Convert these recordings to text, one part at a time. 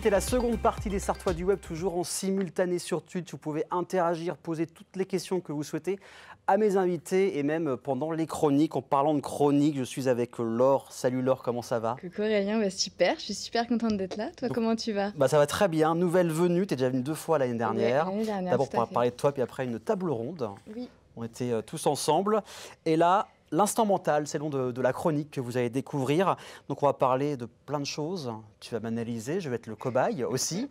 C'était la seconde partie des Sartois du Web, toujours en simultané sur Twitch. Vous pouvez interagir, poser toutes les questions que vous souhaitez à mes invités et même pendant les chroniques. En parlant de chroniques, je suis avec Laure. Salut Laure, comment ça va? Coucou Aurélien, super, je suis super contente d'être là. Toi, comment tu vas? Ça va très bien. Nouvelle venue, tu es déjà venue 2 fois l'année dernière. Ouais, l'année dernière, d'abord, tout on à va fait. parler de toi, puis après une table ronde. Oui. On était tous ensemble. Et là, l'instant mental, c'est le nom de la chronique que vous allez découvrir. Donc, on va parler de plein de choses. Tu vas m'analyser, je vais être le cobaye aussi.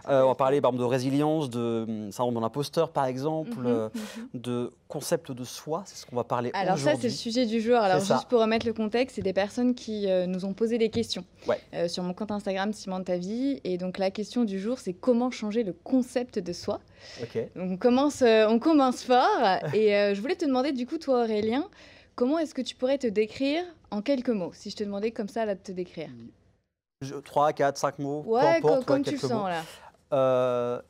On va parler par exemple, de résilience, de syndrome de l'imposteur, par exemple, de concept de soi. C'est ce qu'on va parler Alors aujourd'hui. ça, c'est le sujet du jour. Alors juste pour remettre le contexte, c'est des personnes qui nous ont posé des questions sur mon compte Instagram, Ciment ta vie. Et donc la question du jour, c'est comment changer le concept de soi. Okay. Donc on commence fort. Et je voulais te demander du coup, toi Aurélien, comment est-ce que tu pourrais te décrire en quelques mots, si je te demandais comme ça là, de te décrire? 3, 4, 5 mots, peu Ouais, importe, comme tu le sens là.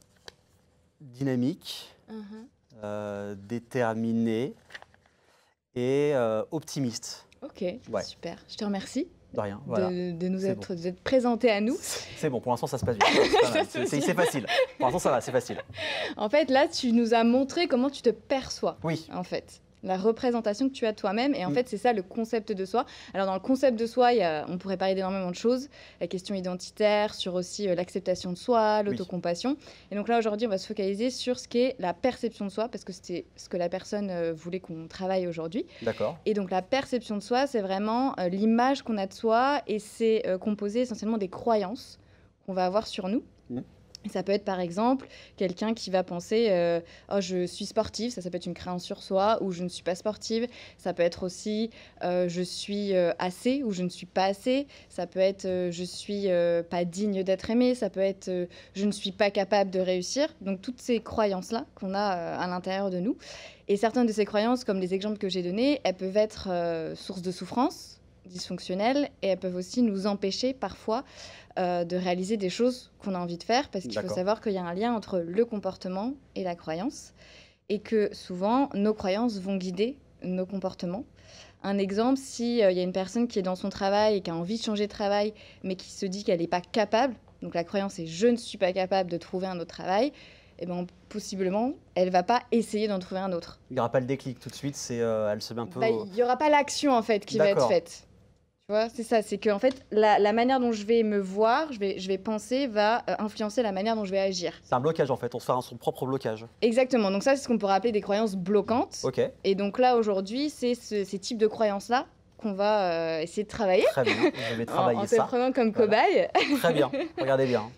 Dynamique, déterminé et optimiste. Ok, super. Je te remercie. De rien, de nous être présenté à nous. C'est bon, pour l'instant ça se passe bien. C'est facile. Pour l'instant ça va, c'est facile. En fait, là, tu nous as montré comment tu te perçois. Oui. En fait. La représentation que tu as de toi-même. Et en fait, c'est ça le concept de soi. Alors, dans le concept de soi, on pourrait parler d'énormément de choses. La question identitaire, sur aussi l'acceptation de soi, l'autocompassion. Et donc là, aujourd'hui, on va se focaliser sur ce qu'est la perception de soi, parce que c'était ce que la personne voulait qu'on travaille aujourd'hui. D'accord. Et donc, la perception de soi, c'est vraiment l'image qu'on a de soi. Et c'est composé essentiellement des croyances qu'on va avoir sur nous. Ça peut être par exemple quelqu'un qui va penser oh, je suis sportive, ça peut être une créance sur soi, ou je ne suis pas sportive. Ça peut être aussi je suis assez ou je ne suis pas assez. Ça peut être je suis pas digne d'être aimée. Ça peut être je ne suis pas capable de réussir. Donc toutes ces croyances-là qu'on a à l'intérieur de nous. Et certaines de ces croyances, comme les exemples que j'ai donnés, elles peuvent être source de souffrance, dysfonctionnelles, et elles peuvent aussi nous empêcher parfois de réaliser des choses qu'on a envie de faire, parce qu'il faut savoir qu'il y a un lien entre le comportement et la croyance, et que souvent nos croyances vont guider nos comportements. Un exemple, s'il y a une personne qui est dans son travail et qui a envie de changer de travail, mais qui se dit qu'elle n'est pas capable, donc la croyance est « je ne suis pas capable de trouver un autre travail », eh ben, possiblement, elle ne va pas essayer d'en trouver un autre. Il n'y aura pas le déclic tout de suite, elle se met un peu... Il n'y aura pas l'action en fait qui va être faite. Tu vois, c'est ça, c'est que en fait, la manière dont je vais me voir, je vais penser, va influencer la manière dont je vais agir. C'est un blocage en fait, on se fait son propre blocage. Exactement, donc ça c'est ce qu'on pourrait appeler des croyances bloquantes. Okay. Et donc là aujourd'hui, c'est ces types de croyances-là qu'on va essayer de travailler. Très bien, je vais travailler ça. En te prenant comme cobaye. Très bien, regardez bien,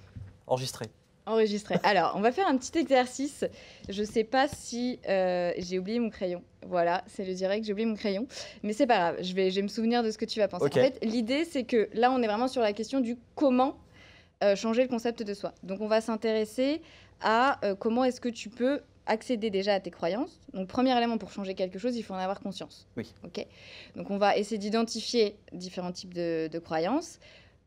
enregistré. Enregistré. Alors, on va faire un petit exercice. Je ne sais pas si j'ai oublié mon crayon. Voilà, c'est le direct, j'ai oublié mon crayon. Mais c'est pas grave, je vais me souvenir de ce que tu vas penser. Okay. En fait, l'idée, c'est que là, on est vraiment sur la question du comment changer le concept de soi. Donc, on va s'intéresser à comment est-ce que tu peux accéder déjà à tes croyances. Donc, premier élément, pour changer quelque chose, il faut en avoir conscience. Oui. Okay. Donc, on va essayer d'identifier différents types de croyances.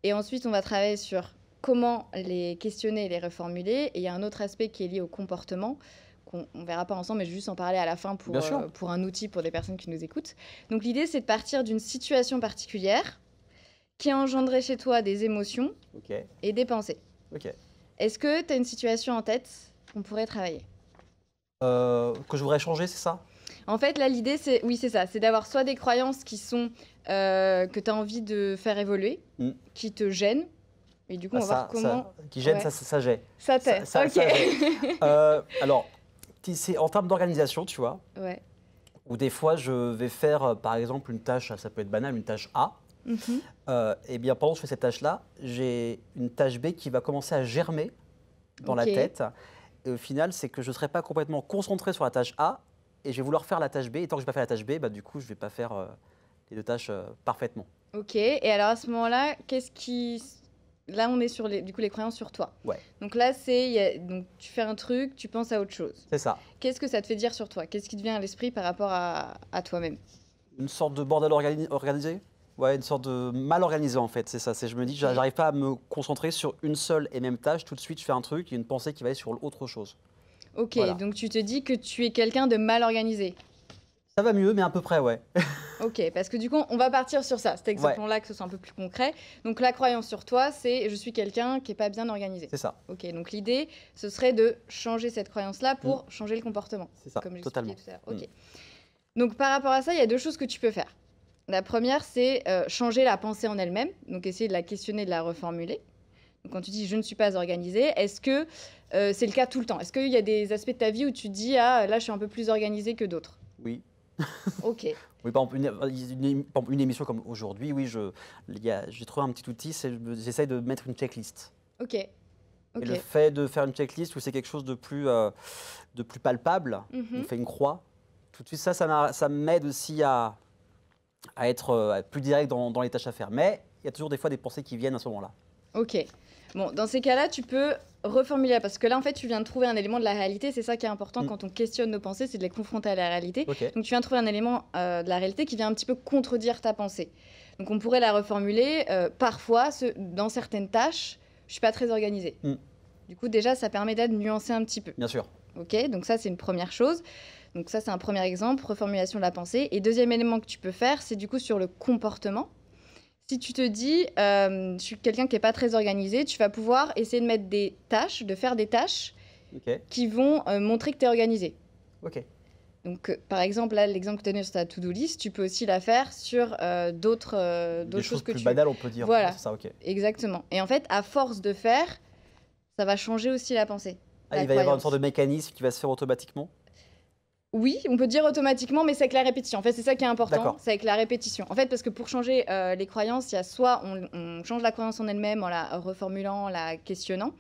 Et ensuite, on va travailler sur comment les questionner et les reformuler. Et il y a un autre aspect qui est lié au comportement, qu'on ne verra pas ensemble, mais je vais juste en parler à la fin pour un outil pour des personnes qui nous écoutent. Donc l'idée, c'est de partir d'une situation particulière qui a engendré chez toi des émotions et des pensées. Est-ce que tu as une situation en tête qu'on pourrait travailler? Que je voudrais changer, c'est ça? En fait, là, l'idée, c'est ça, c'est d'avoir soit des croyances qui sont que tu as envie de faire évoluer, qui te gênent. Et du coup, on va voir comment... qui gêne, ça gêne. Ça t'aide, ok. Alors, c'est en termes d'organisation, tu vois, où des fois, je vais faire, par exemple, une tâche, ça peut être banal, une tâche A. Et bien, pendant que je fais cette tâche-là, j'ai une tâche B qui va commencer à germer dans la tête. Et au final, c'est que je ne serai pas complètement concentré sur la tâche A et je vais vouloir faire la tâche B. Et tant que je ne vais pas faire la tâche B, du coup, je ne vais pas faire les deux tâches parfaitement. Ok. Et alors, à ce moment-là, qu'est-ce qui... Là, on est sur les croyances sur toi. Donc là, donc tu fais un truc, tu penses à autre chose. C'est ça. Qu'est-ce que ça te fait dire sur toi? Qu'est-ce qui te vient à l'esprit par rapport à toi-même? Une sorte de bordel organisé. Ouais, une sorte de mal organisé en fait, c'est ça. Je me dis, j'arrive pas à me concentrer sur une seule et même tâche. Tout de suite, je fais un truc et une pensée qui va aller sur autre chose. Ok, donc tu te dis que tu es quelqu'un de mal organisé. Ça va mieux, mais à peu près, ouais. Ok, parce que du coup, on va partir sur ça, cet exemple-là, que ce soit un peu plus concret. Donc la croyance sur toi, c'est je suis quelqu'un qui n'est pas bien organisé. C'est ça. Ok, donc l'idée, ce serait de changer cette croyance-là pour changer le comportement. C'est ça, comme totalement. Tout à l'heure. Ok. Donc par rapport à ça, il y a deux choses que tu peux faire. La première, c'est changer la pensée en elle-même, donc essayer de la questionner, de la reformuler. Donc quand tu dis je ne suis pas organisé, est-ce que c'est le cas tout le temps? Est-ce qu'il y a des aspects de ta vie où tu te dis ah là je suis un peu plus organisé que d'autres? Oui. Ok. Oui, par exemple, une émission comme aujourd'hui, oui, j'ai trouvé un petit outil, j'essaye de mettre une checklist. Ok. Et le fait de faire une checklist où c'est quelque chose de plus palpable, on fait une croix, tout de suite ça m'aide aussi à être plus direct dans les tâches à faire. Mais il y a toujours des fois des pensées qui viennent à ce moment-là. Ok. Bon, dans ces cas-là, tu peux reformuler, parce que là, en fait, tu viens de trouver un élément de la réalité. C'est ça qui est important quand on questionne nos pensées, c'est de les confronter à la réalité. Okay. Donc, tu viens de trouver un élément de la réalité qui vient un petit peu contredire ta pensée. Donc, on pourrait la reformuler. Parfois, dans certaines tâches, je suis pas très organisée. Du coup, déjà, ça permet d'être nuancé un petit peu. Bien sûr. Ok, donc ça, c'est une première chose. Donc ça, c'est un premier exemple, reformulation de la pensée. Et deuxième élément que tu peux faire, c'est du coup sur le comportement. Si tu te dis, je suis quelqu'un qui n'est pas très organisé, tu vas pouvoir essayer de mettre des tâches, de faire des tâches qui vont montrer que tu es organisé. Ok. Donc, par exemple, là, l'exemple que tu as donné sur ta to-do list, tu peux aussi la faire sur d'autres choses que plus banales, on peut dire. Voilà, c'est ça, ok. Exactement. Et en fait, à force de faire, ça va changer aussi la pensée. Il va y avoir une sorte de mécanisme qui va se faire automatiquement? Oui, on peut dire automatiquement, mais c'est avec la répétition. En fait, c'est ça qui est important, c'est avec la répétition. En fait, parce que pour changer les croyances, il y a soit on change la croyance en elle-même en la reformulant, en la questionnant,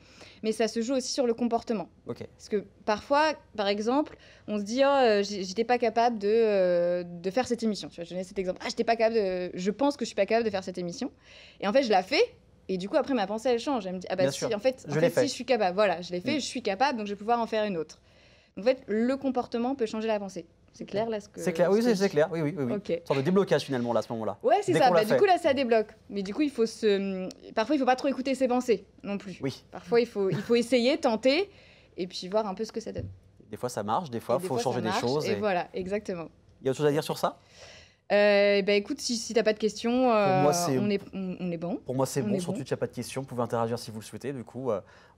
mais ça se joue aussi sur le comportement. Parce que parfois, par exemple, on se dit « Oh, j'étais pas capable de faire cette émission. » Tu vois, je donnais cet exemple. « Ah, je pense que je suis pas capable de faire cette émission. » Et en fait, je la fais. Et du coup, après, ma pensée, elle change. Elle me dit « Ah bah si, en fait, si je suis capable. Voilà, je l'ai fait, je suis capable, donc je vais pouvoir en faire une autre. » En fait, le comportement peut changer la pensée. C'est clair là ce que... C'est clair, oui, c'est clair. Oui. Okay. Une sorte de déblocage finalement là, à ce moment-là. Ouais, c'est ça. Du coup, là, ça débloque. Mais du coup, parfois, il ne faut pas trop écouter ses pensées non plus. Oui. Parfois, il faut essayer, tenter, et puis voir un peu ce que ça donne. Des fois, ça marche. Des fois, il faut changer des choses. Et voilà, exactement. Il y a autre chose à dire sur ça? Écoute, si t'as pas de questions, on est bon. Pour moi, c'est bon. Sur Twitch, il n'y a pas de questions. Vous pouvez interagir si vous le souhaitez. Du coup,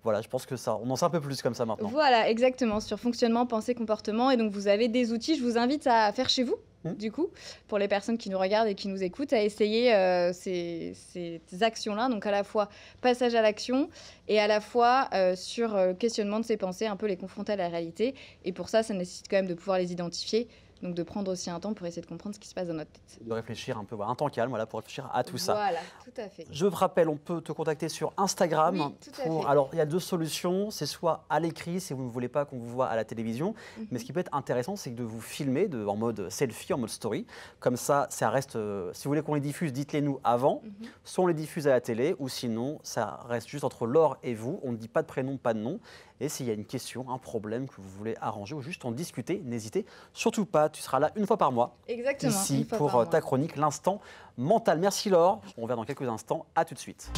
voilà, je pense que ça, on en sait un peu plus comme ça maintenant. Voilà, exactement, sur fonctionnement, pensée, comportement. Et donc, vous avez des outils. Je vous invite à faire chez vous, du coup, pour les personnes qui nous regardent et qui nous écoutent, à essayer ces actions-là. Donc, à la fois passage à l'action et à la fois sur questionnement de ses pensées, un peu les confronter à la réalité. Et pour ça nécessite quand même de pouvoir les identifier. Donc de prendre aussi un temps pour essayer de comprendre ce qui se passe dans notre tête. De réfléchir un peu, un temps calme pour réfléchir à tout ça. Voilà, tout à fait. Je vous rappelle, on peut te contacter sur Instagram. Oui, tout à fait. Alors, il y a deux solutions. C'est soit à l'écrit, si vous ne voulez pas qu'on vous voit à la télévision. Mais ce qui peut être intéressant, c'est de vous filmer en mode selfie, en mode story. Comme ça reste... si vous voulez qu'on les diffuse, dites-les nous avant. Soit on les diffuse à la télé, ou sinon, ça reste juste entre Laure et vous. On ne dit pas de prénom, pas de nom. Et s'il y a une question, un problème que vous voulez arranger ou juste en discuter, n'hésitez surtout pas. Tu seras là une fois par mois. Exactement. Ici pour ta chronique, l'instant mental. Merci Laure. On revient dans quelques instants. À tout de suite.